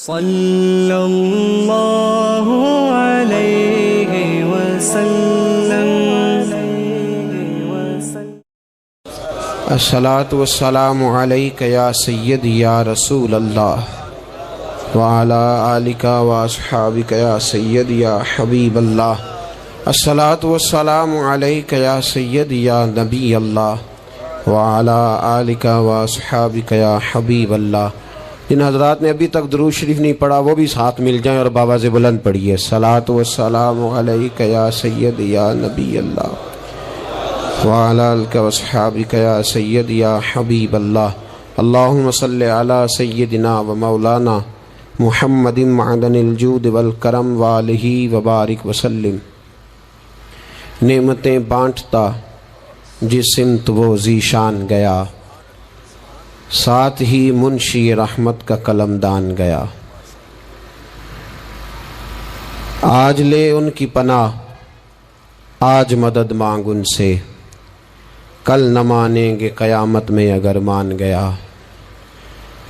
صلی اللہ علیہ وسلم۔ الصلاۃ والسلام علیک یا سیدی یا رسول اللہ وعلی آلک واصحابک یا سیدی یا حبیب اللہ۔ الصلاۃ والسلام علیک یا سیدی یا نبی اللہ وعلی آلک واصحابک یا حبیب اللہ۔ جن حضرات نے ابھی تک درود شریف نہیں پڑھا وہ بھی ساتھ مل جائیں اور بآواز بلند پڑھیے، الصلاۃ والسلام علیک یا سیدی یا نبی اللہ وعلی آلک واصحابک یا سیدی یا حبیب اللہ۔ اللہم صلی علی سیدنا و مولانا محمد معدن الجود والکرم وآلہ وبارک وسلم۔ نعمتیں بانٹتا جس سمت وہ ذیشان گیا، ساتھ ہی منشی رحمت کا قلمدان گیا۔ آج لے ان کی پناہ، آج مدد مانگ ان سے، کل نہ مانیں گے قیامت میں اگر مان گیا۔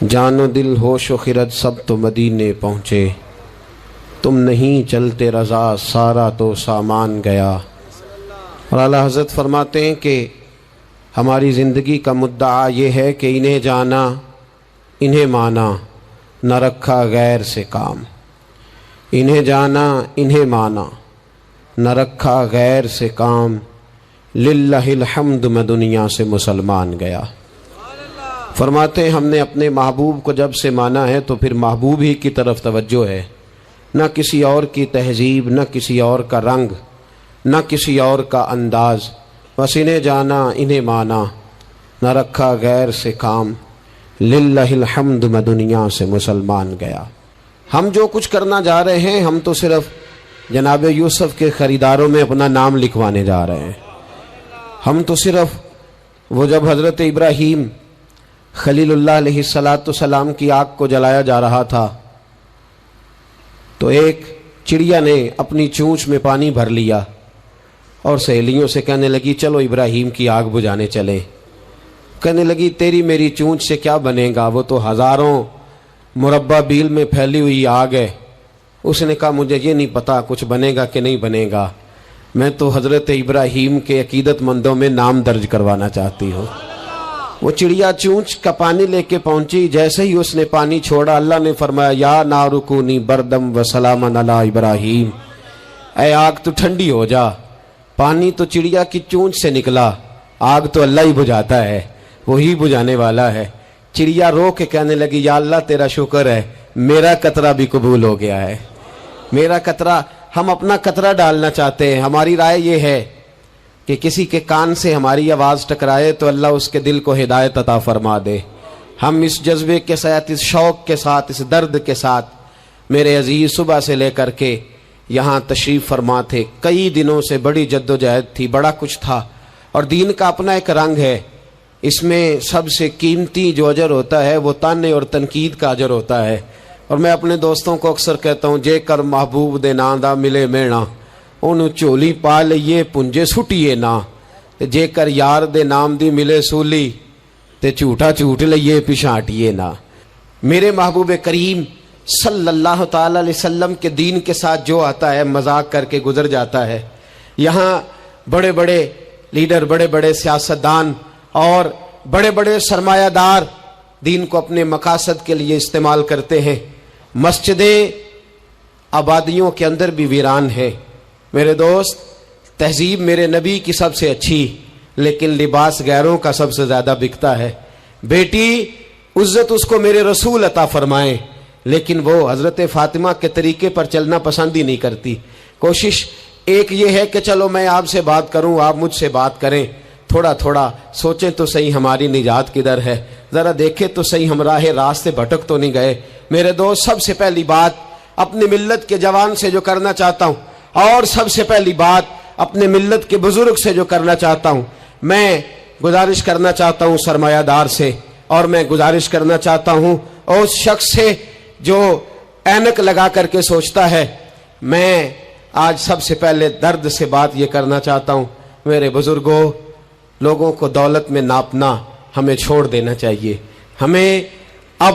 جان و دل ہوش و خرد سب تو مدینے پہنچے، تم نہیں چلتے رضا سارا تو سامان گیا۔ اور اعلیٰ حضرت فرماتے ہیں کہ ہماری زندگی کا مدعا یہ ہے کہ انہیں جانا انہیں مانا، نہ رکھا غیر سے کام۔ انہیں جانا انہیں مانا، نہ رکھا غیر سے کام، للہ الحمد میں دنیا سے مسلمان گیا۔ فرماتے ہیں ہم نے اپنے محبوب کو جب سے مانا ہے تو پھر محبوب ہی کی طرف توجہ ہے، نہ کسی اور کی تہذیب، نہ کسی اور کا رنگ، نہ کسی اور کا انداز۔ بس انہیں جانا انہیں مانا، نہ رکھا غیر سے کام، للہ الحمد میں دنیا سے مسلمان گیا۔ ہم جو کچھ کرنا جا رہے ہیں ہم تو صرف جناب یوسف کے خریداروں میں اپنا نام لکھوانے جا رہے ہیں۔ ہم تو صرف وہ جب حضرت ابراہیم خلیل اللہ علیہ السلام کی آگ کو جلایا جا رہا تھا تو ایک چڑیا نے اپنی چونچ میں پانی بھر لیا اور سہیلیوں سے کہنے لگی چلو ابراہیم کی آگ بجھانے چلیں۔ کہنے لگی تیری میری چونچ سے کیا بنے گا، وہ تو ہزاروں مربع بیل میں پھیلی ہوئی آگ ہے۔ اس نے کہا مجھے یہ نہیں پتا کچھ بنے گا کہ نہیں بنے گا، میں تو حضرت ابراہیم کے عقیدت مندوں میں نام درج کروانا چاہتی ہوں۔ وہ چڑیا چونچ کا پانی لے کے پہنچی، جیسے ہی اس نے پانی چھوڑا اللہ نے فرمایا یا نار کونی بردم و سلاما علی ابراہیم، اے آگ تو ٹھنڈی ہو جا۔ پانی تو چڑیا کی چونچ سے نکلا، آگ تو اللہ ہی بجھاتا ہے، وہی بجھانے والا ہے۔ چڑیا رو کے کہنے لگی یا اللہ تیرا شکر ہے میرا قطرہ بھی قبول ہو گیا ہے۔ میرا قطرہ، ہم اپنا قطرہ ڈالنا چاہتے ہیں۔ ہماری رائے یہ ہے کہ کسی کے کان سے ہماری آواز ٹکرائے تو اللہ اس کے دل کو ہدایت عطا فرما دے۔ ہم اس جذبے کے ساتھ، اس شوق کے ساتھ، اس درد کے ساتھ میرے عزیز صبح سے لے کر کے یہاں تشریف فرما تھے۔ کئی دنوں سے بڑی جد و جہد تھی، بڑا کچھ تھا، اور دین کا اپنا ایک رنگ ہے۔ اس میں سب سے قیمتی جو اجر ہوتا ہے وہ تانے اور تنقید کا اجر ہوتا ہے۔ اور میں اپنے دوستوں کو اکثر کہتا ہوں جے کر محبوب دے نام دا ملے مینا، انہوں چولی پا لئیے پنجے سٹیے نا، جے کر یار دے نام دی ملے سولی تے جھوٹا جھوٹ لئیے پچھاٹیے نا۔ میرے محبوب کریم صلی اللہ تعالی علیہ وسلم کے دین کے ساتھ جو آتا ہے مذاق کر کے گزر جاتا ہے۔ یہاں بڑے بڑے لیڈر، بڑے بڑے سیاستدان اور بڑے بڑے سرمایہ دار دین کو اپنے مقاصد کے لیے استعمال کرتے ہیں۔ مسجدیں آبادیوں کے اندر بھی ویران ہیں۔ میرے دوست، تہذیب میرے نبی کی سب سے اچھی، لیکن لباس غیروں کا سب سے زیادہ بکتا ہے۔ بیٹی عزت اس کو میرے رسول عطا فرمائیں، لیکن وہ حضرت فاطمہ کے طریقے پر چلنا پسند ہی نہیں کرتی۔ کوشش ایک یہ ہے کہ چلو میں آپ سے بات کروں، آپ مجھ سے بات کریں، تھوڑا تھوڑا سوچیں تو صحیح ہماری نجات کدھر ہے، ذرا دیکھیں تو صحیح ہم راہ راست بھٹک تو نہیں گئے۔ میرے دوست، سب سے پہلی بات اپنی ملت کے جوان سے جو کرنا چاہتا ہوں، اور سب سے پہلی بات اپنے ملت کے بزرگ سے جو کرنا چاہتا ہوں، میں گزارش کرنا چاہتا ہوں سرمایہ دار سے، اور میں گزارش کرنا چاہتا ہوں اس شخص سے جو اینک لگا کر کے سوچتا ہے۔ میں آج سب سے پہلے درد سے بات یہ کرنا چاہتا ہوں، میرے بزرگوں، لوگوں کو دولت میں ناپنا ہمیں چھوڑ دینا چاہیے۔ ہمیں اب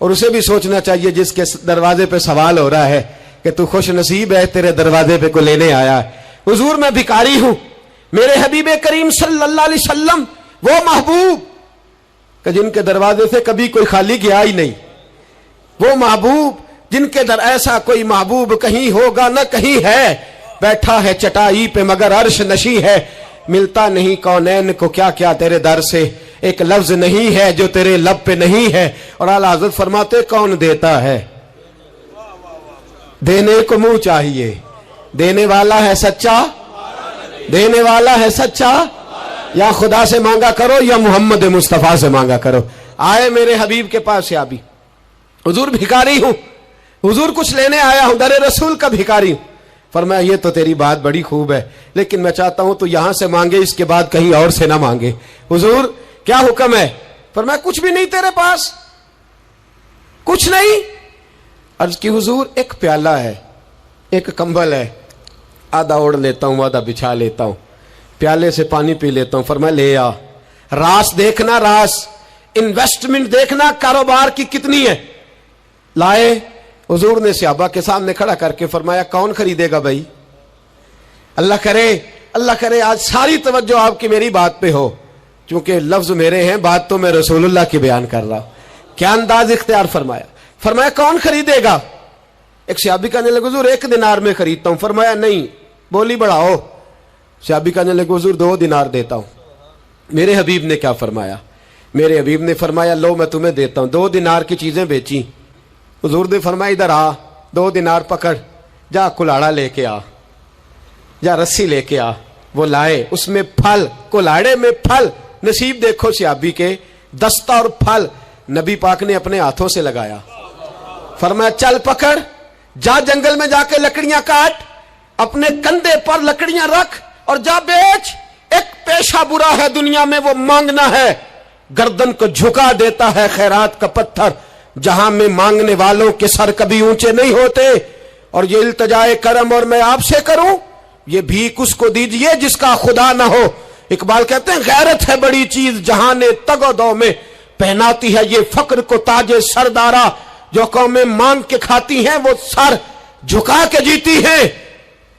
اور اسے بھی سوچنا چاہیے جس کے دروازے پہ سوال ہو رہا ہے کہ تو خوش نصیب ہے تیرے دروازے پہ کو لینے آیا ہے. حضور میں بھکاری ہوں. میرے حبیب کریم صلی اللہ علیہ وسلم وہ محبوب کہ جن کے دروازے سے کبھی کوئی خالی گیا ہی نہیں. وہ محبوب جن کے در ایسا کوئی محبوب کہیں ہوگا نہ کہیں ہے. بیٹھا ہے چٹائی پہ مگر عرش نشی ہے. ملتا نہیں کونین کو کیا کیا تیرے در سے. ایک لفظ نہیں ہے جو تیرے لب پہ نہیں ہے. اور اعلیٰ حضرت فرماتے کون دیتا ہے؟ دینے کو منہ چاہیے. دینے والا ہے سچا, دینے والا ہے سچا. یا خدا سے مانگا کرو یا محمد مصطفیٰ سے مانگا کرو. آئے میرے حبیب کے پاس سے آبی, حضور بھکاری ہوں, حضور کچھ لینے آیا ہوں, در رسول کا بھکاری ہوں. فرمایا یہ تو تیری بات بڑی خوب ہے, لیکن میں چاہتا ہوں تو یہاں سے مانگے, اس کے بعد کہیں اور سے نہ مانگے. حضور کیا حکم ہے؟ فرمایا کچھ بھی نہیں تیرے پاس, کچھ نہیں. عرض کی حضور ایک پیالہ ہے, ایک کمبل ہے, آدھا اوڑھ لیتا ہوں آدھا بچھا لیتا ہوں, پیالے سے پانی پی لیتا ہوں. فرمایا لے آ. راس دیکھنا, راس انویسٹمنٹ دیکھنا کاروبار کی کتنی ہے. لائے. حضور نے صحابہ کے سامنے کھڑا کر کے فرمایا کون خریدے گا بھائی؟ اللہ کرے آج ساری توجہ آپ کی میری بات پہ ہو, چونکہ لفظ میرے ہیں, بات تو میں رسول اللہ کی بیان کر رہا ہوں. کیا انداز اختیار فرمایا. فرمایا کون خریدے گا؟ ایک صحابی کہنے لگے حضور 1 دینار میں خریدتا ہوں. فرمایا نہیں, بولی بڑھاؤ. صحابی کہنے لگے حضور 2 دینار دیتا ہوں. میرے حبیب نے کیا فرمایا؟ میرے حبیب نے فرمایا لو میں تمہیں دیتا ہوں. 2 دینار کی چیزیں بیچی. حضور نے فرمایا ادھر آ, 2 دینار پکڑ, جا کلاڑا لے کے آ, جا رسی لے کے آ. وہ لائے, اس میں پھل, کلاڑے میں پھل. نصیب دیکھو صحابی کے, دستہ اور پھل نبی پاک نے اپنے ہاتھوں سے لگایا. فرمایا چل پکڑ, جا جنگل میں جا کے لکڑیاں کاٹ, اپنے کندھے پر لکڑیاں رکھ اور جا بیچ. ایک پیشہ برا ہے دنیا میں, وہ مانگنا ہے. گردن کو جھکا دیتا ہے خیرات کا پتھر. جہاں میں مانگنے والوں کے سر کبھی اونچے نہیں ہوتے. اور یہ التجائے کرم اور میں آپ سے کروں, یہ بھیک اس کو دیجئے جس کا خدا نہ ہو. اقبال کہتے ہیں غیرت ہے بڑی چیز جہاں نے تگ و دو میں, پہناتی ہے یہ فقر کو تاج سردارا. جو قومیں مانگ کے کھاتی ہیں وہ سر جھکا کے جیتی ہیں,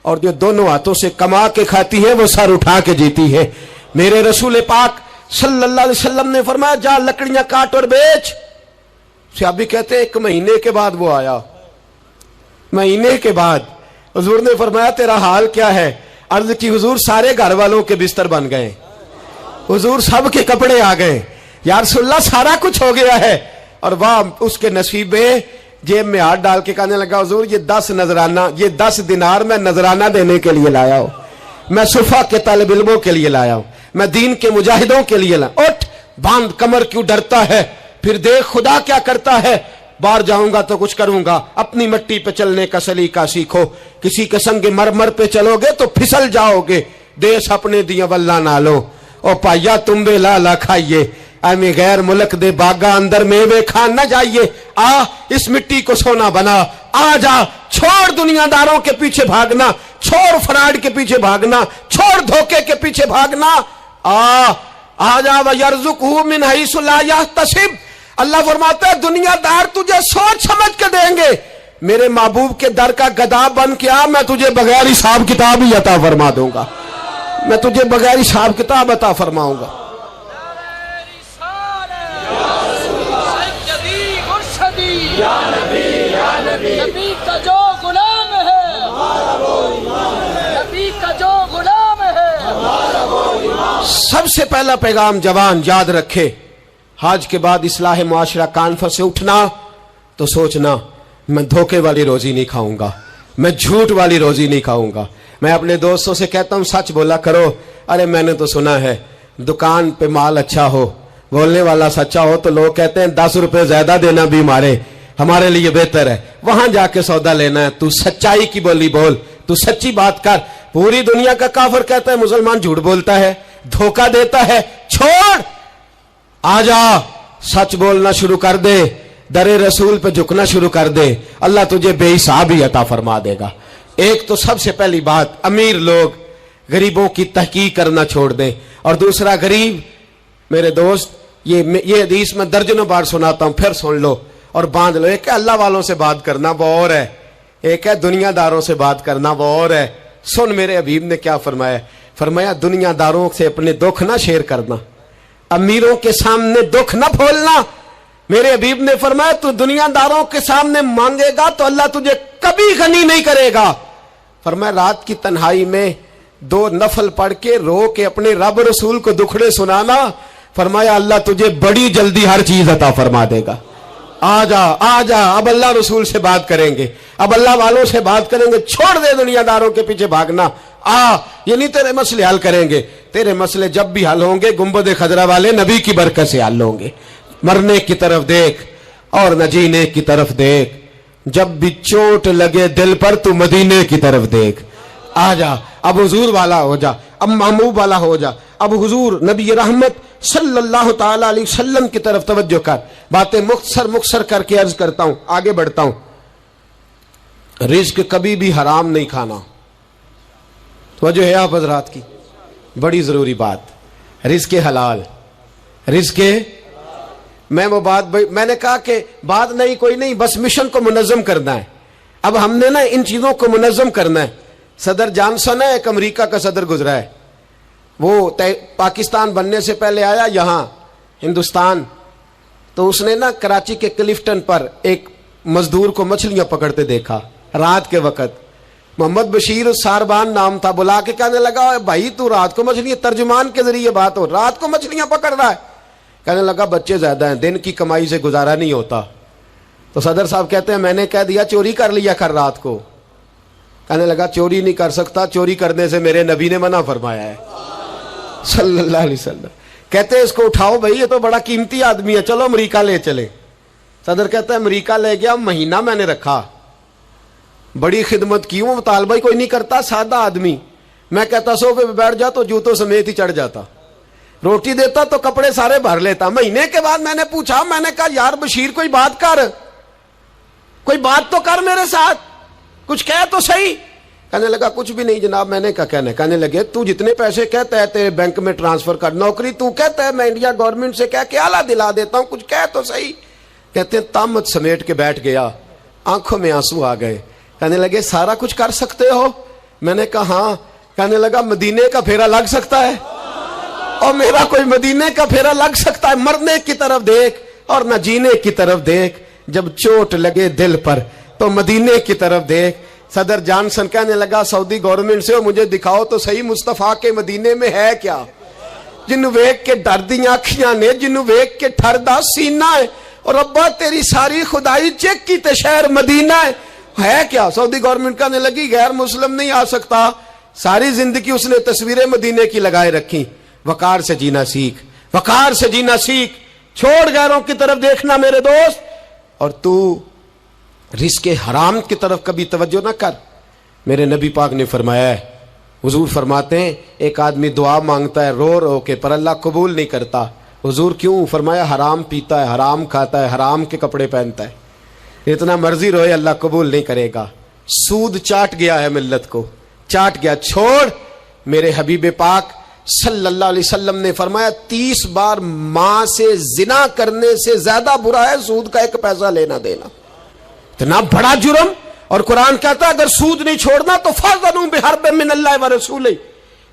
اور جو دونوں ہاتھوں سے کما کے کھاتی ہیں وہ سر اٹھا کے جیتی ہے. میرے رسول پاک صلی اللہ علیہ وسلم نے فرمایا جا لکڑیاں کاٹ اور بیچ. صحابی کہتے ہیں 1 مہینے کے بعد وہ آیا. مہینے کے بعد حضور نے فرمایا تیرا حال کیا ہے؟ عرض کی حضور سارے گھر والوں کے بستر بن گئے, حضور سب کے کپڑے آ گئے, یا رسول اللہ سارا کچھ ہو گیا ہے. اور واہ اس کے نصیب میں, جیب میں ہاتھ ڈال کے کہنے لگا حضور یہ 10 نذرانہ, یہ 10 دینار میں نذرانہ دینے کے لیے لایا ہوں, میں صفا کے طالب علموں کے لیے لایا ہوں, میں دین کے مجاہدوں کے لیے لایا. اٹھ باندھ کمر کیوں ڈرتا ہے, پھر دیکھ خدا کیا کرتا ہے. باہر جاؤں گا تو کچھ کروں گا, اپنی مٹی پہ چلنے کا سلیقہ سیکھو. کسی کے سنگ مرمر پہ چلو گے تو پھسل جاؤ گے. دیس اپنے دیا واللہ نہ لو, او پایا تم بے لالا کھائیے. ایمی غیر ملک دے باغا اندر میوے کھان نہ جائیے. آ اس مٹی کو سونا بنا, آ جا, چھوڑ دنیا داروں کے پیچھے بھاگنا, چھوڑ فراڈ کے پیچھے بھاگنا, چھوڑ دھوکے کے پیچھے بھاگنا. آ جا وَيَرْزُقْهُ مِنْ حَيْثُ لَا يَحْتَسِبُ. اللہ فرماتا ہے دنیا دار تجھے سوچ سمجھ کے دیں گے, میرے محبوب کے در کا گدا بن کے آ, میں تجھے بغیر حساب کتاب ہی عطا فرما دوں گا, میں تجھے بغیر حساب کتاب عطا فرماؤں گا. نبی کا جو غلام ہے, نبی کا جو غلام ہے. سب سے پہلا پیغام جوان یاد رکھے, حج کے بعد اصلاح معاشرہ کانفرنس سے اٹھنا تو سوچنا میں دھوکے والی روزی نہیں کھاؤں گا, میں جھوٹ والی روزی نہیں کھاؤں گا. میں اپنے دوستوں سے کہتا ہوں سچ بولا کرو. ارے میں نے تو سنا ہے دکان پہ مال اچھا ہو, بولنے والا سچا ہو تو لوگ کہتے ہیں 10 روپے زیادہ دینا بھی ہمارے لیے بہتر ہے, وہاں جا کے سودا لینا ہے. تو سچائی کی بولی بول, تو سچی بات کر. پوری دنیا کا کافر کہتا ہے مسلمان جھوٹ بولتا ہے, دھوکہ دیتا ہے. چھوڑ, آ جا, سچ بولنا شروع کر دے, در رسول پہ جھکنا شروع کر دے, اللہ تجھے بے حساب ہی عطا فرما دے گا. ایک تو سب سے پہلی بات, امیر لوگ غریبوں کی تحقیق کرنا چھوڑ دیں. اور دوسرا, غریب میرے دوست, یہ حدیث میں درجنوں بار سناتا ہوں, پھر سن لو اور باندھ لو. ایک ہے اللہ والوں سے بات کرنا وہ اور ہے, ایک ہے دنیا داروں سے بات کرنا وہ اور ہے. سن میرے حبیب نے کیا فرمایا, فرمایا دنیا داروں سے اپنے دکھ نہ شیئر کرنا, امیروں کے سامنے دکھ نہ پھولنا. میرے حبیب نے فرمایا تو دنیا داروں کے سامنے مانگے گا تو اللہ تجھے کبھی غنی نہیں کرے گا. فرمایا رات کی تنہائی میں 2 نفل پڑھ کے رو کے اپنے رب رسول کو دکھڑے سنانا, فرمایا اللہ تجھے بڑی جلدی ہر چیز عطا فرما دے گا. آ جا آ جا, اب اللہ رسول سے بات کریں گے, اب اللہ والوں سے بات کریں گے. چھوڑ دے دنیا داروں کے پیچھے بھاگنا. یہ نہیں تیرے مسئلے حل کریں گے, تیرے مسئلے جب بھی حل ہوں گے گنبد خضرا والے نبی کی برکت سے حل ہوں گے. مرنے کی طرف دیکھ اور نہ جینے کی طرف دیکھ, جب بھی چوٹ لگے دل پر تو مدینے کی طرف دیکھ. آ جا اب حضور والا ہو جا, اب محبوب والا ہو جا, اب حضور نبی رحمت صلی اللہ تعالی علیہ وسلم کی طرف توجہ کر. باتیں مختصر کر کے عرض کرتا ہوں, آگے بڑھتا ہوں. رزق کبھی بھی حرام نہیں کھانا. توجہ ہے آپ حضرات کی, بڑی ضروری بات. رزق حلال, رزق میں وہ بات میں نے کہا کہ بات نہیں کوئی نہیں, بس مشن کو منظم کرنا ہے. اب ہم نے نا ان چیزوں کو منظم کرنا ہے. صدر جانسن ہے, ایک امریکہ کا صدر گزرا ہے, وہ پاکستان بننے سے پہلے آیا یہاں ہندوستان, تو اس نے نا کراچی کے کلفٹن پر ایک مزدور کو مچھلیاں پکڑتے دیکھا رات کے وقت. محمد بشیر ساربان نام تھا. بلا کے کہنے لگا بھائی تو رات کو مچھلیاں, ترجمان کے ذریعے بات ہو, رات کو مچھلیاں پکڑ رہا ہے. کہنے لگا بچے زیادہ ہیں, دن کی کمائی سے گزارا نہیں ہوتا. تو صدر صاحب کہتے ہیں میں نے کہہ دیا چوری کر لیا کر رات کو. کہنے لگا چوری نہیں کر سکتا, چوری کرنے سے میرے نبی نے منع فرمایا ہے صلی اللہ علیہ وسلم. کہتے ہیں اس کو اٹھاؤ بھائی, یہ تو بڑا قیمتی آدمی ہے, چلو امریکہ لے چلے. صدر کہتا ہے امریکہ لے گیا, مہینہ میں نے رکھا, بڑی خدمت کی, وہ مطالبہ ہی کوئی نہیں کرتا, سادہ آدمی. میں کہتا صوفے پہ بیٹھ جا تو جوتوں سمیت ہی چڑھ جاتا, روٹی دیتا تو کپڑے سارے بھر لیتا. مہینے کے بعد میں نے پوچھا, میں نے کہا یار بشیر کوئی بات کر, کوئی بات تو کر میرے ساتھ, کچھ کہہ تو صحیح. کہنے لگا کچھ بھی نہیں جناب. میں نے کہا کہنے لگے تو جتنے پیسے کہتا ہے تیرے بینک میں ٹرانسفر کر, نوکری تو کہتا ہے میں انڈیا گورنمنٹ سے کہہ کے اعلیٰ دلا دیتا ہوں, کچھ کہہ تو صحیح. کہتے ہیں تامت سمیٹ کے بیٹھ گیا, آنکھوں میں آنسو آ گئے. کہنے لگے سارا کچھ کر سکتے ہو؟ میں نے کہا ہاں. کہنے لگا مدینے کا پھیرا لگ سکتا ہے؟ اور میرا کوئی مدینے کا پھیرا لگ سکتا ہے؟ مرنے کی طرف دیکھ اور نہ جینے کی طرف دیکھ, جب چوٹ لگے دل پر تو مدینے کی طرف دیکھ. صدر جانسن کہنے لگا سعودی گورنمنٹ سے مجھے دکھاؤ تو صحیح مصطفیٰ کے مدینے میں ہے کیا, جنہوں ویک کے ڈر دی آنکھیاں نے, جنہوں ویک کے ٹھر دا سینہ ہے, اور ابا تیری ساری خدائی چیک کی تے شہر مدینہ ہے کیا. سعودی گورنمنٹ کہنے لگی غیر مسلم نہیں آ سکتا. ساری زندگی اس نے تصویریں مدینے کی لگائے رکھی. وقار سے جینا سیکھ, وقار سے جینا سیکھ, چھوڑ غیروں کی طرف دیکھنا میرے دوست. اور تو رزق حرام کی طرف کبھی توجہ نہ کر. میرے نبی پاک نے فرمایا ہے, حضور فرماتے ہیں ایک آدمی دعا مانگتا ہے رو رو کے, پر اللہ قبول نہیں کرتا. حضور کیوں؟ فرمایا حرام پیتا ہے, حرام کھاتا ہے, حرام کے کپڑے پہنتا ہے, اتنا مرضی روئے اللہ قبول نہیں کرے گا. سود چاٹ گیا ہے ملت کو, چاٹ گیا. چھوڑ. میرے حبیب پاک صلی اللہ علیہ وسلم نے فرمایا 30 بار ماں سے زنا کرنے سے زیادہ برا ہے سود کا 1 پیسہ لینا دینا. اتنا بڑا جرم. اور قرآن کہتا ہے اگر سود نہیں چھوڑنا تو فَأْذَنُوا بِحَرْبٍ مِّنَ اللَّهِ وَرَسُولِهِ,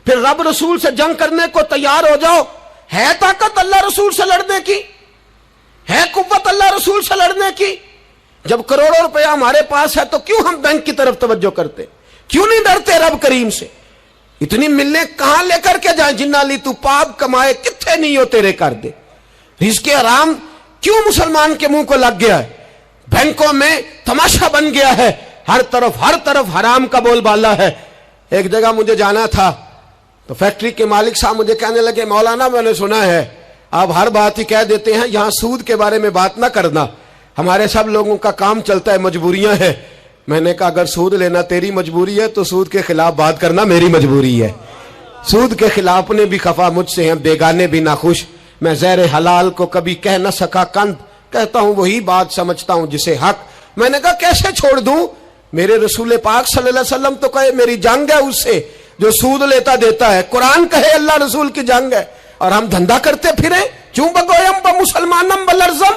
پھر رب رسول سے جنگ کرنے کو تیار ہو جاؤ. ہے طاقت اللہ رسول سے لڑنے کی, ہے قوت اللہ رسول سے لڑنے کی. جب کروڑوں روپیہ ہمارے پاس ہے تو کیوں ہم بینک کی طرف توجہ کرتے, کیوں نہیں ڈرتے رب کریم سے؟ اتنی ملنے کہاں لے کر کے جائیں جنہ لی تو پاپ کمائے کتھے نہیں ہو تیرے کر دے. رزق حرام کیوں مسلمان کے منہ کو لگ گیا ہے؟ بینکوں میں تماشا بن گیا ہے, ہر طرف حرام کا بول بالا ہے. ایک جگہ مجھے جانا تھا تو فیکٹری کے مالک صاحب مجھے کہنے لگے مولانا میں نے سنا ہے آپ ہر بات ہی کہہ دیتے ہیں, یہاں سود کے بارے میں بات نہ کرنا, ہمارے سب لوگوں کا کام چلتا ہے, مجبوریاں ہیں. میں نے کہا اگر سود لینا تیری مجبوری ہے تو سود کے خلاف بات کرنا میری مجبوری ہے. سود کے خلاف نے بھی خفا مجھ سے ہیں, بیگانے بھی ناخوش. میں زہر حلال کو کبھی کہہ نہ سکا کند, کہتا ہوں وہی بات سمجھتا ہوں جسے حق. میں نے کہا کیسے چھوڑ دوں؟ میرے رسول پاک صلی اللہ علیہ وسلم تو کہے میری جنگ ہے اس سے جو سود لیتا دیتا ہے. قرآن کہے اللہ رسول کی جنگ ہے, اور ہم دھندا کرتے پھریں چوں بگویم با مسلمانم بلرزم.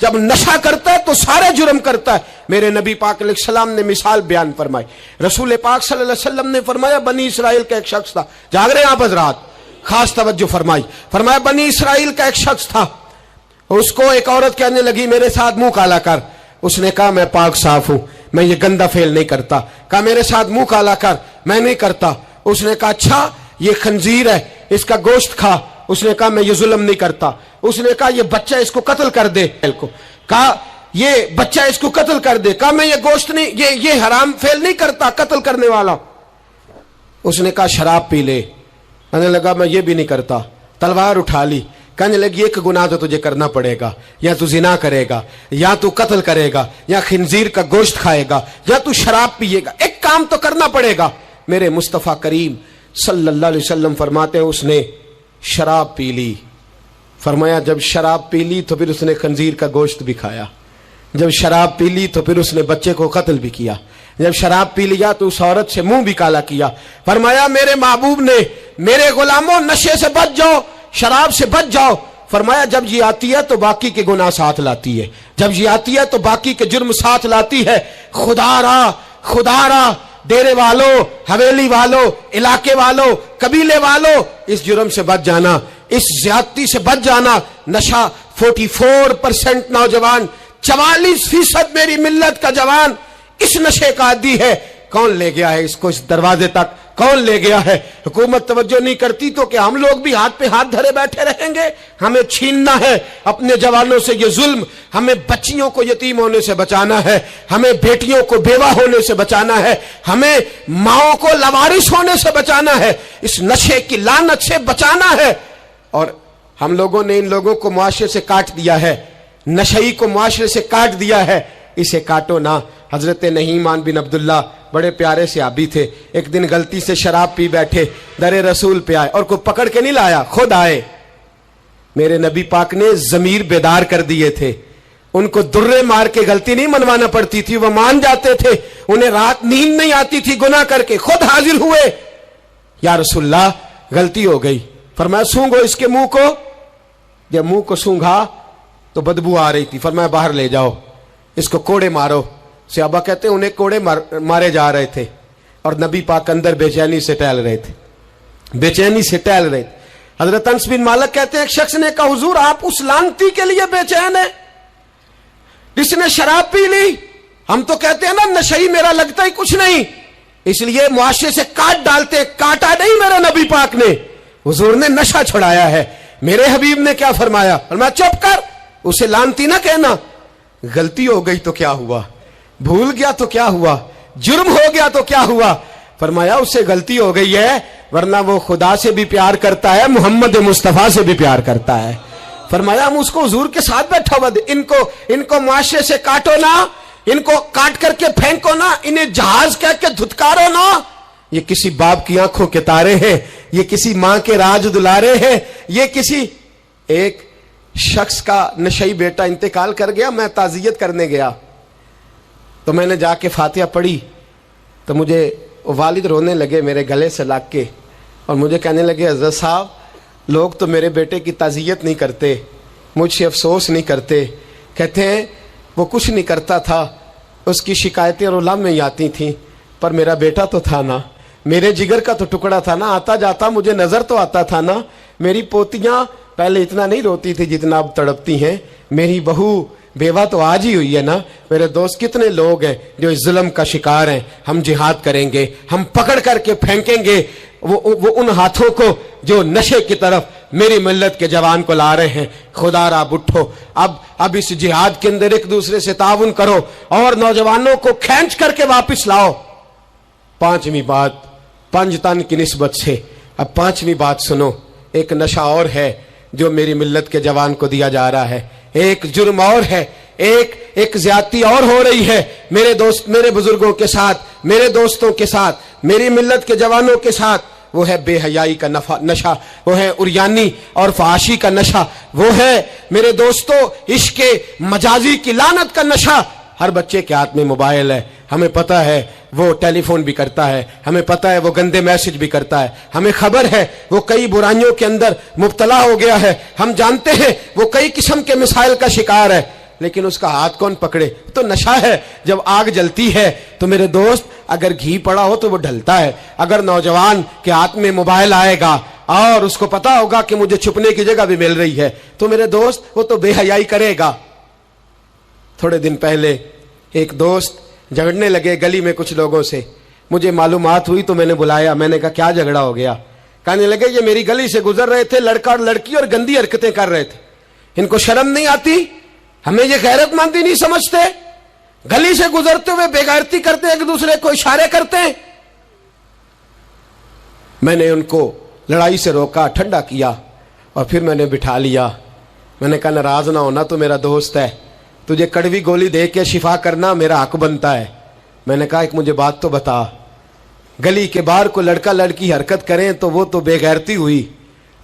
جب نشہ کرتا ہے تو سارے جرم کرتا ہے. میرے نبی پاک علیہ السلام نے مثال بیان فرمائی. رسول پاک صلی اللہ علیہ وسلم نے فرمایا بنی اسرائیل کا ایک شخص تھا. جاگ رہے ہیں آپ حضرات؟ خاص توجہ فرمائی. فرمایا بنی اسرائیل کا ایک شخص تھا, اس کو ایک عورت کہنے لگی میرے ساتھ منہ کالا کر. اس نے کہا میں پاک صاف ہوں, میں یہ گندا فعل نہیں کرتا. کہا میرے ساتھ منہ کالا کر, میں نہیں کرتا. اس نے کہا اچھا یہ خنزیر ہے, اس کا گوشت کھا. اس نے کہا میں یہ ظلم نہیں کرتا. اس نے کہا یہ بچہ اس کو قتل کر دے. کہا یہ بچہ اس کو قتل کر دے. کہا میں یہ گوشت نہیں, یہ حرام فعل نہیں کرتا, قتل کرنے والا. اس نے کہا شراب پی لے. کہنے لگا میں یہ بھی نہیں کرتا. تلوار اٹھا لی. کہنے لگی ایک گناہ تو تجھے کرنا پڑے گا, یا تو زنا کرے گا, یا تو قتل کرے گا, یا خنزیر کا گوشت کھائے گا, یا تو شراب پیے گا. ایک کام تو کرنا پڑے گا. میرے مصطفیٰ کریم صلی اللہ علیہ وسلم فرماتے ہیں اس نے شراب پی لی. فرمایا جب شراب پی لی تو پھر اس نے خنزیر کا گوشت بھی کھایا. جب شراب پی لی تو پھر اس نے بچے کو قتل بھی کیا. جب شراب پی لیا تو اس عورت سے منہ بھی کالا کیا. فرمایا میرے محبوب نے میرے غلاموں نشے سے بچ جاؤ, شراب سے بچ جاؤ. فرمایا جب یہ آتی ہے تو باقی کے گناہ ساتھ لاتی ہے, جب یہ آتی ہے تو باقی کے جرم ساتھ لاتی ہے. خدا را ڈیرے والوں, حویلی والوں, علاقے والوں, قبیلے والوں, اس جرم سے بچ جانا, اس زیادتی سے بچ جانا. نشہ 44% نوجوان, 44% میری ملت کا جوان اس نشے کا عادی ہے. کون لے گیا ہے اس کو اس دروازے تک؟ کون لے گیا ہے؟ حکومت توجہ نہیں کرتی تو کہ ہم لوگ بھی ہاتھ پہ ہاتھ دھرے بیٹھے رہیں گے؟ ہمیں چھیننا ہے اپنے جوانوں سے یہ ظلم. ہمیں بچیوں کو یتیم ہونے سے بچانا ہے, ہمیں بیٹیوں کو بیوہ ہونے سے بچانا ہے, ہمیں ماؤں کو لوارث ہونے سے بچانا ہے, اس نشے کی لعنت سے بچانا ہے. اور ہم لوگوں نے ان لوگوں کو معاشرے سے کاٹ دیا ہے, نشئی کو معاشرے سے کاٹ دیا ہے. اسے کاٹو نہ. حضرت نعمان بن عبداللہ بڑے پیارے صحابی تھے. ایک دن غلطی سے شراب پی بیٹھے, در رسول پہ آئے اور کوئی پکڑ کے نہیں لایا, خود آئے. میرے نبی پاک نے ضمیر بیدار کر دیے تھے. ان کو درے مار کے غلطی نہیں منوانا پڑتی تھی, وہ مان جاتے تھے. انہیں رات نیند نہیں آتی تھی گناہ کر کے, خود حاضر ہوئے. یا رسول اللہ غلطی ہو گئی. فرمایا سونگو اس کے منہ کو. جب منہ کو سونگھا تو بدبو آ رہی تھی. فرمایا باہر لے جاؤ, اس کو کوڑے مارو. صحابہ کہتے ہیں انہیں کوڑے مارے جا رہے تھے اور نبی پاک اندر بے چینی سے ٹہل رہے تھے, بے چینی سے ٹہل رہے تھے. حضرت انس بن مالک کہتے ہیں ایک شخص نے کہا حضور آپ اس لعنتی کے لیے بے چین ہیں جس نے شراب پی لی. ہم تو کہتے ہیں نا نشئی میرا لگتا ہی کچھ نہیں, اس لیے معاشرے سے کاٹ ڈالتے. کاٹا نہیں میرے نبی پاک نے, حضور نے نشہ چھڑایا ہے. میرے حبیب نے کیا فرمایا؟ فرمایا چپ کر, اسے لعنتی نہ کہنا. غلطی ہو گئی تو کیا ہوا, بھول گیا تو کیا ہوا, جرم ہو گیا تو کیا ہوا. فرمایا اس سے غلطی ہو گئی ہے, ورنہ وہ خدا سے بھی پیار کرتا ہے, محمد مصطفیٰ سے بھی پیار کرتا ہے. فرمایا ہم اس کو حضور کے ساتھ بیٹھا ہوا دے. ان کو معاشرے سے کاٹو نہ, ان کو کاٹ کر کے پھینکو نہ, انہیں جہاز کہہ کے دھتکارو نہ. یہ کسی باپ کی آنکھوں کے تارے ہیں, یہ کسی ماں کے راج دلارے ہیں. یہ کسی ایک شخص کا نشئی بیٹا انتقال کر گیا. میں تعزیت کرنے گیا تو میں نے جا کے فاتحہ پڑھی تو مجھے والد رونے لگے میرے گلے سے لگ کے, اور مجھے کہنے لگے حضرت صاحب لوگ تو میرے بیٹے کی تعزیت نہیں کرتے, مجھ سے افسوس نہیں کرتے. کہتے ہیں وہ کچھ نہیں کرتا تھا, اس کی شکایتیں اور علم میں ہی آتی تھیں, پر میرا بیٹا تو تھا نا, میرے جگر کا تو ٹکڑا تھا نا, آتا جاتا مجھے نظر تو آتا تھا نا. میری پوتیاں پہلے اتنا نہیں روتی تھی جتنا اب تڑپتی ہیں, میری بہو بیوہ تو آج ہی ہوئی ہے نا. میرے دوست کتنے لوگ ہیں جو اس ظلم کا شکار ہیں. ہم جہاد کریں گے, ہم پکڑ کر کے پھینکیں گے وہ ان ہاتھوں کو جو نشے کی طرف میری ملت کے جوان کو لا رہے ہیں. خدا را اٹھو, اب اس جہاد کے اندر ایک دوسرے سے تعاون کرو اور نوجوانوں کو کھینچ کر کے واپس لاؤ. پانچویں بات پنجتن کی نسبت سے, اب پانچویں بات سنو. ایک نشہ اور ہے جو میری ملت کے جوان کو دیا جا رہا ہے, ایک جرم اور ہے, ایک زیادتی اور ہو رہی ہے میرے دوست, میرے بزرگوں کے ساتھ, میرے دوستوں کے ساتھ, میری ملت کے جوانوں کے ساتھ. وہ ہے بے حیائی کا نشہ, وہ ہے عریانی اور فحاشی کا نشہ, وہ ہے میرے دوستو عشق مجازی کی لعنت کا نشہ. ہر بچے کے ہاتھ میں موبائل ہے, ہمیں پتہ ہے وہ ٹیلی فون بھی کرتا ہے, ہمیں پتہ ہے وہ گندے میسج بھی کرتا ہے, ہمیں خبر ہے وہ کئی برائیوں کے اندر مبتلا ہو گیا ہے, ہم جانتے ہیں وہ کئی قسم کے مسائل کا شکار ہے. لیکن اس کا ہاتھ کون پکڑے؟ تو نشہ ہے. جب آگ جلتی ہے تو میرے دوست اگر گھی پڑا ہو تو وہ ڈھلتا ہے. اگر نوجوان کے ہاتھ میں موبائل آئے گا اور اس کو پتا ہوگا کہ مجھے چھپنے کی جگہ بھی مل رہی ہے تو میرے دوست وہ تو بے حیائی کرے گا. تھوڑے دن پہلے ایک دوست جھگڑنے لگے گلی میں کچھ لوگوں سے. مجھے معلومات ہوئی تو میں نے بلایا. میں نے کہا کیا جھگڑا ہو گیا؟ کہنے لگے یہ میری گلی سے گزر رہے تھے لڑکا اور لڑکی اور گندی حرکتیں کر رہے تھے. ان کو شرم نہیں آتی؟ ہمیں یہ غیرت مندی نہیں سمجھتے؟ گلی سے گزرتے ہوئے بے غیرتی کرتے ایک دوسرے کو اشارے کرتے ہیں. میں نے ان کو لڑائی سے روکا, ٹھنڈا کیا اور پھر میں نے بٹھا لیا. میں نے کہا ناراض نہ ہونا, تو میرا دوست ہے, تجھے کڑوی گولی دے کے شفا کرنا میرا حق بنتا ہے. میں نے کہا ایک مجھے بات تو بتا, گلی کے باہر کو لڑکا لڑکی حرکت کریں تو وہ تو بے غیرتی ہوئی,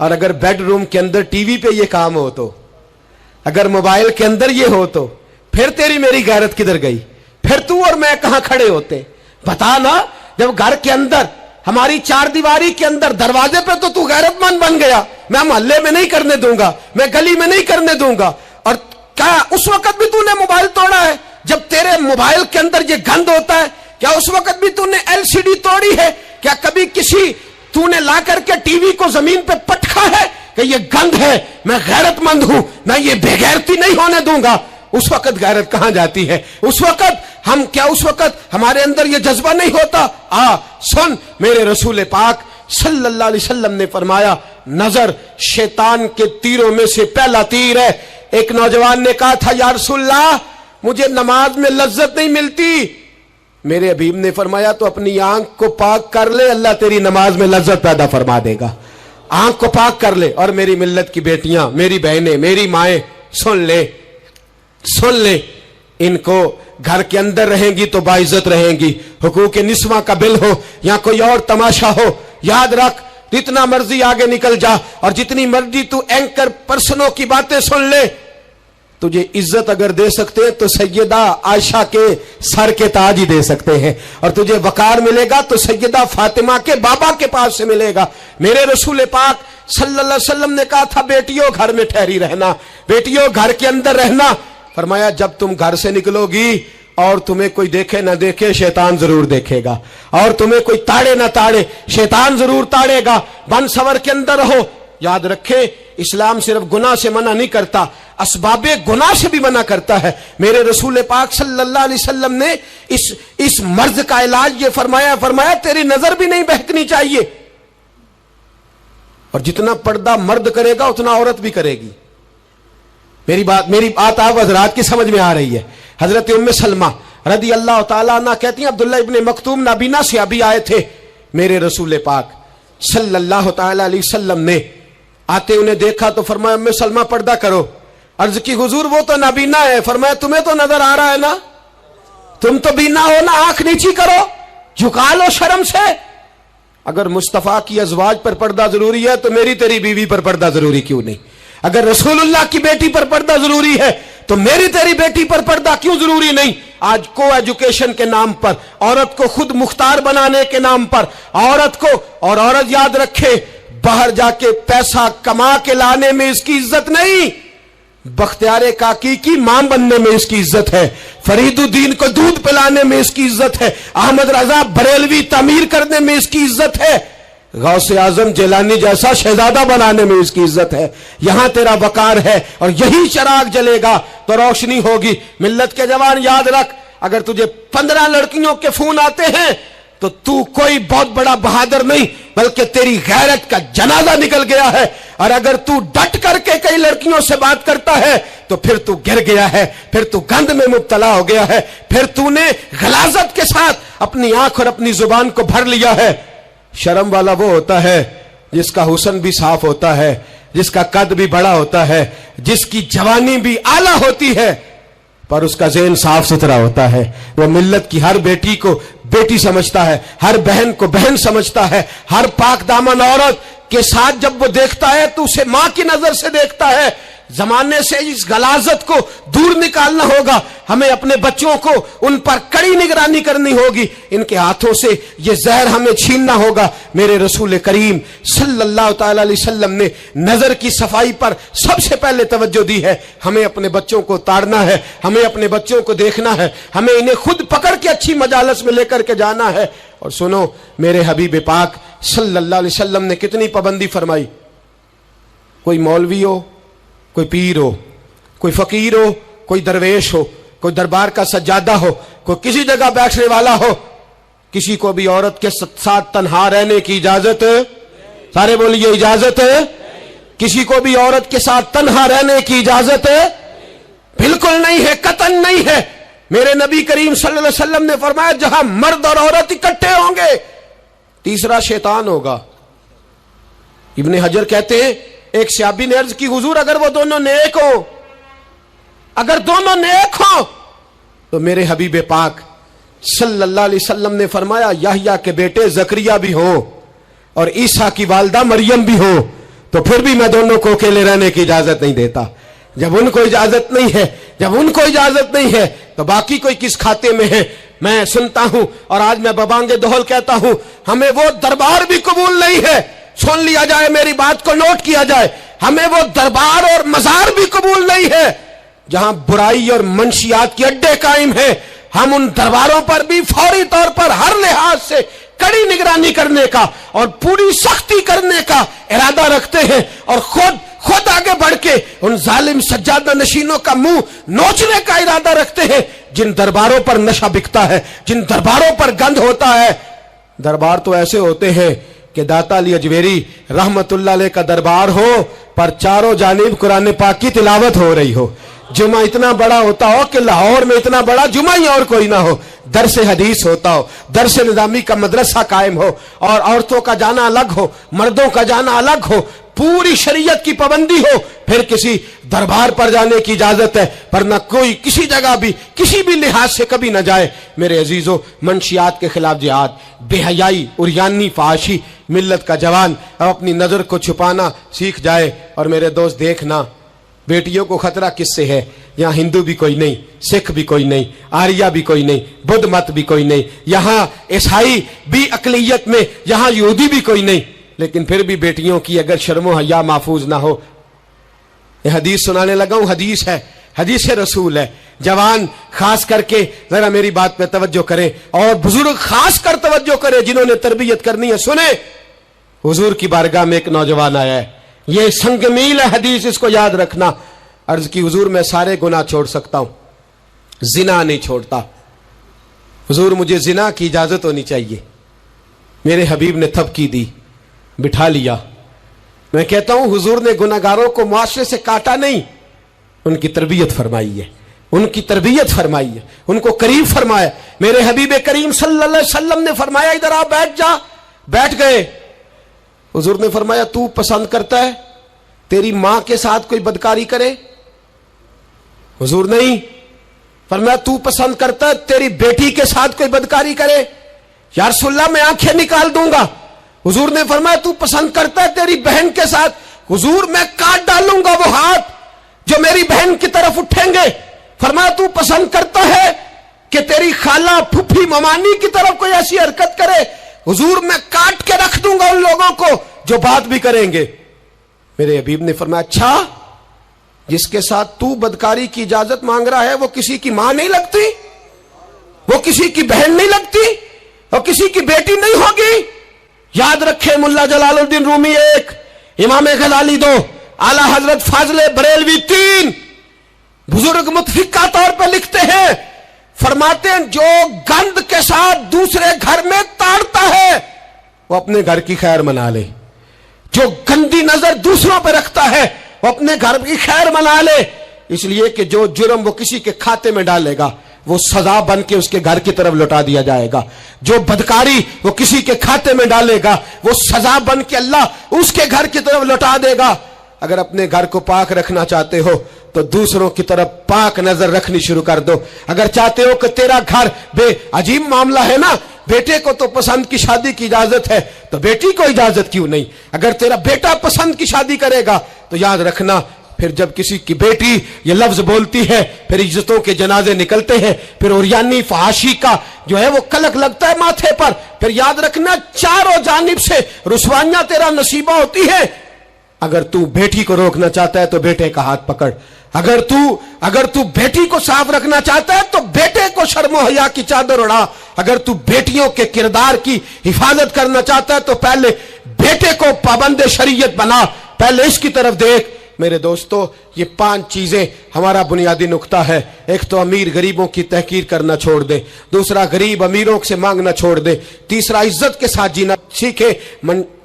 اور اگر بیڈ روم کے اندر ٹی وی پہ یہ کام ہو تو, اگر موبائل کے اندر یہ ہو تو پھر تیری میری غیرت کدھر گئی؟ پھر تو اور میں کہاں کھڑے ہوتے؟ بتا نا. جب گھر کے اندر ہماری چار دیواری کے اندر دروازے پہ تو غیرت مند بن گیا, میں محلے میں نہیں کرنے دوں گا, میں گلی میں نہیں کرنے دوں گا. اور کیا اس وقت بھی تو نے موبائل توڑا ہے جب تیرے موبائل کے اندر یہ گند ہوتا ہے؟ کیا اس وقت بھی تو نے ایل سی ڈی توڑی ہے؟ کیا کبھی کسی تو نے لا کر کے ٹی وی کو زمین پہ پٹکا ہے کہ یہ گند ہے, میں غیرت مند ہوں, میں یہ بے غیرتی نہیں ہونے دوں گا؟ اس وقت غیرت کہاں جاتی ہے؟ اس وقت ہم کیا اس وقت ہمارے اندر یہ جذبہ نہیں ہوتا؟ سن, میرے رسول پاک صلی اللہ علیہ وسلم نے فرمایا نظر شیطان کے تیروں میں سے پہلا تیر ہے. ایک نوجوان نے کہا تھا یا رسول اللہ مجھے نماز میں لذت نہیں ملتی. میرے حبیب نے فرمایا تو اپنی آنکھ کو پاک کر لے, اللہ تیری نماز میں لذت پیدا فرما دے گا. آنکھ کو پاک کر لے. اور میری ملت کی بیٹیاں, میری بہنیں, میری مائیں, سن لے, ان کو گھر کے اندر رہیں گی تو باعزت رہیں گی. حقوق نسواں کا بل ہو یا کوئی اور تماشا ہو, یاد رکھ جتنا مرضی آگے نکل جا اور جتنی مرضی تو اینکر پرسنوں کی باتیں سن لے, تجھے عزت اگر دے سکتے ہیں تو سیدہ عائشہ کے سر کے تاج ہی دے سکتے ہیں, اور تجھے وقار ملے گا تو سیدہ فاطمہ کے بابا کے پاس سے ملے گا. میرے رسول پاک صلی اللہ علیہ وسلم نے کہا تھا بیٹیوں گھر میں ٹھہری رہنا, بیٹیوں گھر کے اندر رہنا. فرمایا جب تم گھر سے نکلو گی اور تمہیں کوئی دیکھے نہ دیکھے شیطان ضرور دیکھے گا, اور تمہیں کوئی تاڑے نہ تاڑے شیطان ضرور تاڑے گا. بن سور کے اندر رہو. یاد رکھے اسلام صرف گناہ سے منع نہیں کرتا, اسباب گناہ سے بھی منع کرتا ہے. میرے رسول پاک صلی اللہ علیہ وسلم نے اس مرض کا علاج یہ فرمایا تیری نظر بھی نہیں بہکنی چاہیے, اور جتنا پردہ مرد کرے گا اتنا عورت بھی کرے گی. میری بات آپ حضرات کی سمجھ میں آ رہی ہے؟ حضرت ام سلمہ رضی اللہ تعالیٰ عنہ کہتی ہیں عبداللہ ابن مکتوم نابینا سے ابھی آئے تھے, میرے رسول پاک صلی اللہ تعالیٰ علیہ وسلم نے آتے انہیں دیکھا تو فرمایا ام سلمہ پردہ کرو. عرض کی حضور وہ تو نابینا ہے. فرمایا تمہیں تو نظر آ رہا ہے نا, تم تو بینا ہو نا, آنکھ نیچی کرو, جھکا لو شرم سے. اگر مصطفیٰ کی ازواج پر پردہ ضروری ہے تو میری تیری بیوی پر پردہ ضروری کیوں نہیں؟ اگر رسول اللہ کی بیٹی پر پردہ ضروری ہے تو میری تیری بیٹی پر پردہ کیوں ضروری نہیں؟ آج کو ایجوکیشن کے نام پر, عورت کو خود مختار بنانے کے نام پر عورت کو, اور عورت یاد رکھے باہر جا کے پیسہ کما کے لانے میں اس کی عزت نہیں, بختیار کاکی کی ماں بننے میں اس کی عزت ہے, فرید الدین کو دودھ پلانے میں اس کی عزت ہے, احمد رضا بریلوی تعمیر کرنے میں اس کی عزت ہے, غوث اعظم جیلانی جیسا شہزادہ بنانے میں اس کی عزت ہے. یہاں تیرا وقار ہے اور یہی چراغ جلے گا تو روشنی ہوگی. ملت کے جوان یاد رکھ, اگر تجھے 15 لڑکیوں کے فون آتے ہیں تو کوئی بہت بڑا بہادر نہیں بلکہ تیری غیرت کا جنازہ نکل گیا ہے. اور اگر تو ڈٹ کر کے کئی لڑکیوں سے بات کرتا ہے تو پھر تو گر گیا ہے, پھر تو گند میں مبتلا ہو گیا ہے, پھر تو نے غلاظت کے ساتھ اپنی آنکھ اور اپنی زبان کو بھر لیا ہے. شرم والا وہ ہوتا ہے جس کا حسن بھی صاف ہوتا ہے, جس کا قد بھی بڑا ہوتا ہے, جس کی جوانی بھی اعلیٰ ہوتی ہے, پر اس کا ذہن صاف ستھرا ہوتا ہے. وہ ملت کی ہر بیٹی کو بیٹی سمجھتا ہے, ہر بہن کو بہن سمجھتا ہے, ہر پاک دامن عورت کے ساتھ جب وہ دیکھتا ہے تو اسے ماں کی نظر سے دیکھتا ہے. زمانے سے اس غلاظت کو دور نکالنا ہوگا. ہمیں اپنے بچوں کو ان پر کڑی نگرانی کرنی ہوگی. ان کے ہاتھوں سے یہ زہر ہمیں چھیننا ہوگا. میرے رسول کریم صلی اللہ تعالی علیہ وسلم نے نظر کی صفائی پر سب سے پہلے توجہ دی ہے. ہمیں اپنے بچوں کو تاڑنا ہے, ہمیں اپنے بچوں کو دیکھنا ہے, ہمیں انہیں خود پکڑ کے اچھی مجالس میں لے کر کے جانا ہے. اور سنو, میرے حبیب پاک صلی اللہ علیہ وسلم نے کتنی پابندی فرمائی. کوئی مولوی ہو, کوئی پیر ہو, کوئی فقیر ہو, کوئی درویش ہو, کوئی دربار کا سجادہ ہو, کوئی کسی جگہ بیٹھنے والا ہو, کسی کو بھی عورت کے ساتھ تنہا رہنے کی اجازت ہے. سارے بولیے اجازت ہے. کسی کو بھی عورت کے ساتھ تنہا رہنے کی اجازت ہے؟ بالکل نہیں ہے, قطعاً نہیں ہے. میرے نبی کریم صلی اللہ علیہ وسلم نے فرمایا جہاں مرد اور عورت اکٹھے ہوں گے تیسرا شیطان ہوگا. ابن حجر کہتے ہیں ایک صحابی نے عرض کی حضور اگر وہ دونوں نیک ہو, اگر دونوں نیک ہو تو میرے حبیب پاک صلی اللہ علیہ وسلم نے فرمایا یحییٰ کے بیٹے زکریا بھی ہوں اور عیسیٰ کی والدہ مریم بھی ہوں تو پھر بھی میں دونوں کو اکیلے رہنے کی اجازت نہیں دیتا. جب ان کو اجازت نہیں ہے, جب ان کو اجازت نہیں ہے تو باقی کوئی کس کھاتے میں ہے. میں سنتا ہوں اور آج میں ببانگ دہل کہتا ہوں, ہمیں وہ دربار بھی قبول نہیں ہے. سن لیا جائے, میری بات کو نوٹ کیا جائے, ہمیں وہ دربار اور مزار بھی قبول نہیں ہے جہاں برائی اور منشیات کے اڈے قائم ہیں. ہم ان درباروں پر بھی فوری طور پر ہر لحاظ سے کڑی نگرانی کرنے کا اور پوری سختی کرنے کا ارادہ رکھتے ہیں اور خود آگے بڑھ کے ان ظالم سجادہ نشینوں کا منہ نوچنے کا ارادہ رکھتے ہیں جن درباروں پر نشہ بکتا ہے, جن درباروں پر گند ہوتا ہے. دربار تو ایسے ہوتے ہیں کہ داتا علی اجویری رحمت اللہ علیہ کا دربار ہو پر چاروں جانب قرآن پاک کی تلاوت ہو رہی ہو. جمعہ اتنا بڑا ہوتا ہو کہ لاہور میں اتنا بڑا جمعہ ہی اور کوئی نہ ہو, درس حدیث ہوتا ہو, درس نظامی کا مدرسہ قائم ہو اور عورتوں کا جانا الگ ہو, مردوں کا جانا الگ ہو, پوری شریعت کی پابندی ہو, پھر کسی دربار پر جانے کی اجازت ہے پر نہ کوئی کسی جگہ بھی کسی بھی لحاظ سے کبھی نہ جائے. میرے عزیزو, منشیات کے خلاف جہاد, بے حیائی, عریانی, فحاشی, ملت کا جوان اب اپنی نظر کو چھپانا سیکھ جائے. اور میرے دوست دیکھنا, بیٹیوں کو خطرہ کس سے ہے؟ یہاں ہندو بھی کوئی نہیں, سکھ بھی کوئی نہیں, آریہ بھی کوئی نہیں, بدھ مت بھی کوئی نہیں, یہاں عیسائی بھی اقلیت میں, یہاں یہودی بھی کوئی نہیں, لیکن پھر بھی بیٹیوں کی اگر شرم و حیا محفوظ نہ ہو. یہ حدیث سنانے لگا ہوں, حدیث ہے, حدیث رسول ہے. جوان خاص کر کے ذرا میری بات پہ توجہ کریں اور بزرگ خاص کر توجہ کریں جنہوں نے تربیت کرنی ہے. سنیں, حضور کی بارگاہ میں ایک نوجوان آیا ہے, یہ سنگ میل ہے حدیث, اس کو یاد رکھنا. عرض کی حضور میں سارے گناہ چھوڑ سکتا ہوں, زنا نہیں چھوڑتا. حضور مجھے زنا کی اجازت ہونی چاہیے. میرے حبیب نے تھپکی دی, بٹھا لیا. میں کہتا ہوں حضور نے گناہگاروں کو معاشرے سے کاٹا نہیں, ان کی تربیت فرمائی ہے, ان کی تربیت فرمائی ہے, ان کو قریب فرمایا. میرے حبیب کریم صلی اللہ علیہ وسلم نے فرمایا ادھر آ, بیٹھ جا. بیٹھ گئے. حضور نے فرمایا تو پسند کرتا ہے تیری ماں کے ساتھ کوئی بدکاری کرے؟ حضور نہیں. فرمایا تو پسند کرتا ہے تیری بیٹی کے ساتھ کوئی بدکاری کرے؟ یا رسول اللہ میں آنکھیں نکال دوں گا. حضور نے فرمایا تو پسند کرتا ہے تیری بہن کے ساتھ؟ حضور میں کاٹ ڈالوں گا وہ ہاتھ جو میری بہن کی طرف اٹھیں گے. فرمایا تو پسند کرتا ہے کہ تیری خالہ, پھپھی, ممانی کی طرف کوئی ایسی حرکت کرے؟ حضور میں کاٹ کے رکھ دوں گا ان لوگوں کو جو بات بھی کریں گے. میرے حبیب نے فرمایا اچھا, جس کے ساتھ تو بدکاری کی اجازت مانگ رہا ہے وہ کسی کی ماں نہیں لگتی, وہ کسی کی بہن نہیں لگتی, اور کسی کی بیٹی نہیں ہوگی؟ یاد رکھے, ملا جلال الدین رومی 1, امام غزالی 2, اعلی حضرت فاضل بریلوی 3, بزرگ متفقہ طور پر لکھتے ہیں, فرماتے ہیں جو گند کے ساتھ دوسرے گھر میں تاڑتا ہے وہ اپنے گھر کی خیر منا لے. جو گندی نظر دوسروں پہ رکھتا ہے وہ اپنے گھر کی خیر منا لے. اس لیے کہ جو جرم وہ کسی کے کھاتے میں ڈالے گا وہ سزا بن کے اس کے گھر کی طرف لوٹا دیا جائے گا. جو بدکاری وہ کسی کے کھاتے میں ڈالے گا وہ سزا بن کے اللہ اس کے گھر کی طرف لوٹا دے گا. اگر اپنے گھر کو پاک رکھنا چاہتے ہو تو دوسروں کی طرف پاک نظر رکھنی شروع کر دو. اگر چاہتے ہو کہ تیرا گھر بے عجیب معاملہ ہے نا, بیٹے کو تو پسند کی شادی کی اجازت ہے تو بیٹی کو اجازت کیوں نہیں؟ اگر تیرا بیٹا پسند کی شادی کرے گا تو یاد رکھنا پھر جب کسی کی بیٹی یہ لفظ بولتی ہے پھر عزتوں کے جنازے نکلتے ہیں، پھر اوریانی فحاشی کا جو ہے وہ کلک لگتا ہے ماتھے پر، پھر یاد رکھنا چاروں جانب سے رسوائیاں تیرا نصیبہ ہوتی ہے۔ اگر تو بیٹی کو روکنا چاہتا ہے تو بیٹے کا ہاتھ پکڑ، اگر تو بیٹی کو صاف رکھنا چاہتا ہے تو بیٹے کو شرم و حیا کی چادر اڑا، اگر تو بیٹیوں کے کردار کی حفاظت کرنا چاہتا ہے تو پہلے بیٹے کو پابند شریعت بنا، پہلے اس کی طرف دیکھ۔ میرے دوستو، یہ 5 چیزیں ہمارا بنیادی نقطہ ہے۔ ایک تو امیر غریبوں کی تحقیر کرنا چھوڑ دے، دوسرا غریب امیروں سے مانگنا چھوڑ دے، تیسرا عزت کے ساتھ جینا سیکھے،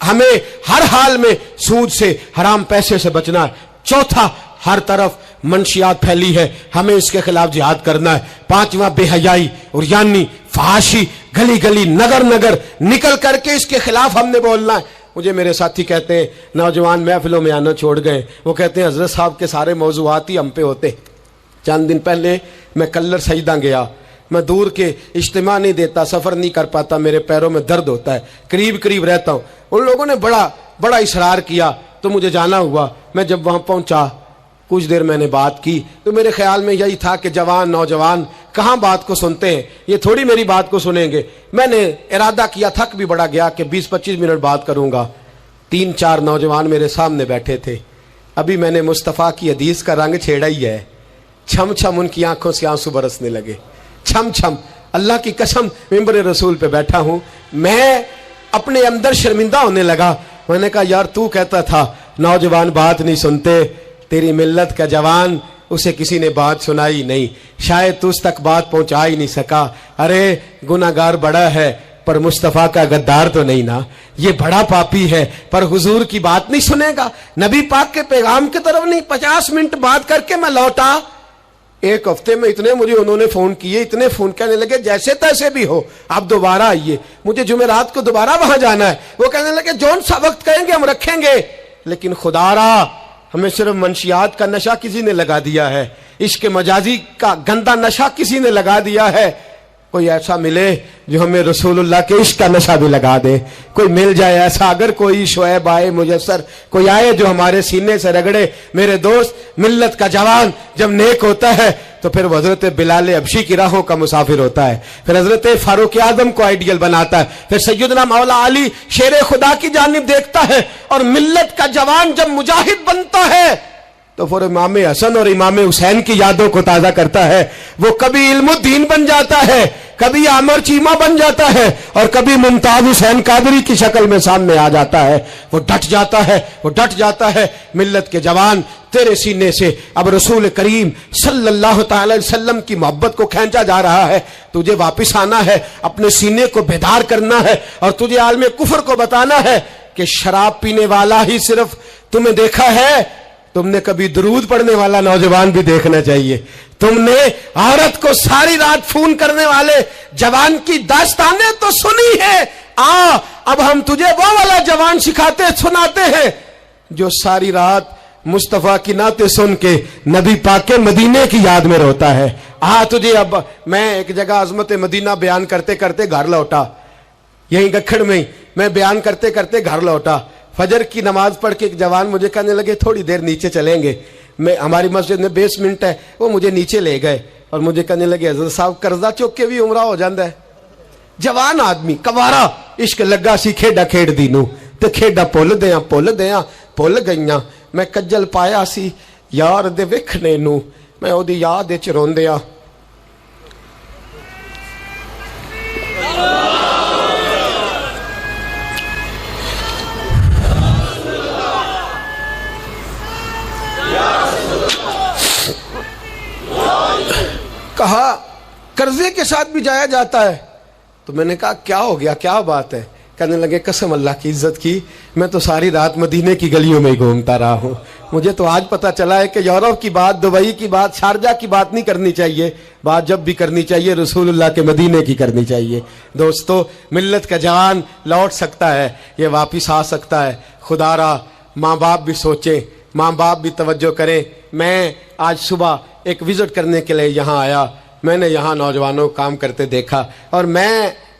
ہمیں ہر حال میں سود سے حرام پیسے سے بچنا ہے، چوتھا ہر طرف منشیات پھیلی ہے، ہمیں اس کے خلاف جہاد کرنا ہے، پانچواں بے حیائی اور یعنی فحاشی گلی گلی نگر نگر نکل کر کے اس کے خلاف ہم نے بولنا ہے۔ مجھے میرے ساتھی کہتے ہیں نوجوان محفلوں میں آنا چھوڑ گئے، وہ کہتے ہیں حضرت صاحب کے سارے موضوعات ہی ہم پہ ہوتے۔ چند دن پہلے میں کلر سجدہ گیا، میں دور کے اجتماع نہیں دیتا، سفر نہیں کر پاتا، میرے پیروں میں درد ہوتا ہے، قریب رہتا ہوں۔ ان لوگوں نے بڑا اصرار کیا تو مجھے جانا ہوا۔ میں جب وہاں پہنچا کچھ دیر میں نے بات کی تو میرے خیال میں یہی تھا کہ نوجوان کہاں بات کو سنتے ہیں، یہ تھوڑی میری بات کو سنیں گے۔ میں نے ارادہ کیا، تھک بھی بڑا گیا کہ 20-25 منٹ بات کروں گا۔ 3-4 نوجوان میرے سامنے بیٹھے تھے، ابھی میں نے مصطفیٰ کی حدیث کا رنگ چھیڑا ہی ہے، چھم چھم ان کی آنکھوں سے آنسو برسنے لگے، چھم چھم۔ اللہ کی قسم ممبر رسول پہ بیٹھا ہوں، میں اپنے اندر شرمندہ ہونے لگا۔ میں نے کہا یار تو کہتا تھا نوجوان بات نہیں سنتے، تیری ملت کا جوان اسے کسی نے بات سنائی نہیں، شاید تو اس تک بات پہنچا ہی نہیں سکا۔ ارے گناہگار بڑا ہے پر مصطفیٰ کا غدار تو نہیں نا، یہ بڑا پاپی ہے پر حضور کی بات نہیں سنے گا، نبی پاک کے پیغام کی طرف نہیں۔ 50 منٹ بات کر کے میں لوٹا، ایک ہفتے میں اتنے مجھے انہوں نے فون کیے، اتنے فون کرنے لگے جیسے تیسے بھی ہو آپ دوبارہ آئیے، مجھے جمعرات کو دوبارہ وہاں جانا ہے۔ وہ کہنے لگے جون سا وقت کہیں گے ہم رکھیں گے، لیکن خدا را ہمیں صرف منشیات کا نشہ کسی نے لگا دیا ہے، عشق مجازی کا گندا نشہ کسی نے لگا دیا ہے۔ کوئی ایسا ملے جو ہمیں رسول اللہ کے عشق کا نشہ بھی لگا دے، کوئی مل جائے ایسا، اگر کوئی شعیب آئے میسر، کوئی آئے جو ہمارے سینے سے رگڑے۔ میرے دوست، ملت کا جوان جب نیک ہوتا ہے تو پھر حضرت بلال حبشی کی راہوں کا مسافر ہوتا ہے، پھر حضرت فاروق اعظم کو آئیڈیل بناتا ہے، پھر سیدنا مولا علی شیر خدا کی جانب دیکھتا ہے، اور ملت کا جوان جب مجاہد بنتا ہے تو پھر امام حسن اور امام حسین کی یادوں کو تازہ کرتا ہے۔ وہ کبھی علم الدین بن جاتا ہے، کبھی عامر چیمہ بن جاتا ہے، اور کبھی ممتاز حسین قادری کی شکل میں سامنے آ جاتا ہے۔ وہ ڈٹ جاتا ہے۔ ملت کے جوان، تیرے سینے سے اب رسول کریم صلی اللہ تعالی وسلم کی محبت کو کھینچا جا رہا ہے، تجھے واپس آنا ہے، اپنے سینے کو بیدار کرنا ہے، اور تجھے عالم کفر کو بتانا ہے کہ شراب پینے والا ہی صرف تمہیں دیکھا ہے، تم نے کبھی درود پڑھنے والا نوجوان بھی دیکھنا چاہیے۔ تم نے عورت کو ساری رات فون کرنے والے جوان کی داستانیں تو سنی ہے، اب ہم تجھے وہ والا جوان سناتے ہیں جو ساری رات مصطفیٰ کی نعتیں سن کے نبی پاک کے مدینے کی یاد میں روتا ہے۔ تجھے اب میں ایک جگہ عظمت مدینہ بیان کرتے کرتے گھر لوٹا، یہیں گکھڑ میں میں بیان کرتے کرتے گھر لوٹا، فجر کی نماز پڑھ کے ایک جوان مجھے کہنے لگے تھوڑی دیر نیچے چلیں گے، ہماری مسجد میں بیسمنٹ ہے، وہ مجھے نیچے لے گئے اور مجھے کہنے لگے حضرت صاحب قرضہ چوک کے بھی عمرہ ہو جاندہ ہے۔ جوان آدمی کوارا، عشق لگا سی کھیڈا کھیڈ دی نو تے کھیڈا پھل گئیاں، میں کجل پایا سی یار دے ویکھنے نو، میں او دی یاد وچ روندیاں۔ کہا قرضے کے ساتھ بھی جایا جاتا ہے، تو میں نے کہا کیا ہو گیا، کیا بات ہے؟ کہنے لگے قسم اللہ کی عزت کی، میں تو ساری رات مدینے کی گلیوں میں ہی گھومتا رہا ہوں، مجھے تو آج پتا چلا ہے کہ یورپ کی بات، دبئی کی بات، شارجہ کی بات نہیں کرنی چاہیے، بات جب بھی کرنی چاہیے رسول اللہ کے مدینے کی کرنی چاہیے۔ دوستو، ملت کا جوان لوٹ سکتا ہے، یہ واپس آ سکتا ہے۔ خدا را ماں باپ بھی سوچیں، ماں باپ بھی توجہ کریں۔ میں آج صبح ایک وزٹ کرنے کے لیے یہاں آیا، میں نے یہاں نوجوانوں کو کام کرتے دیکھا، اور میں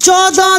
14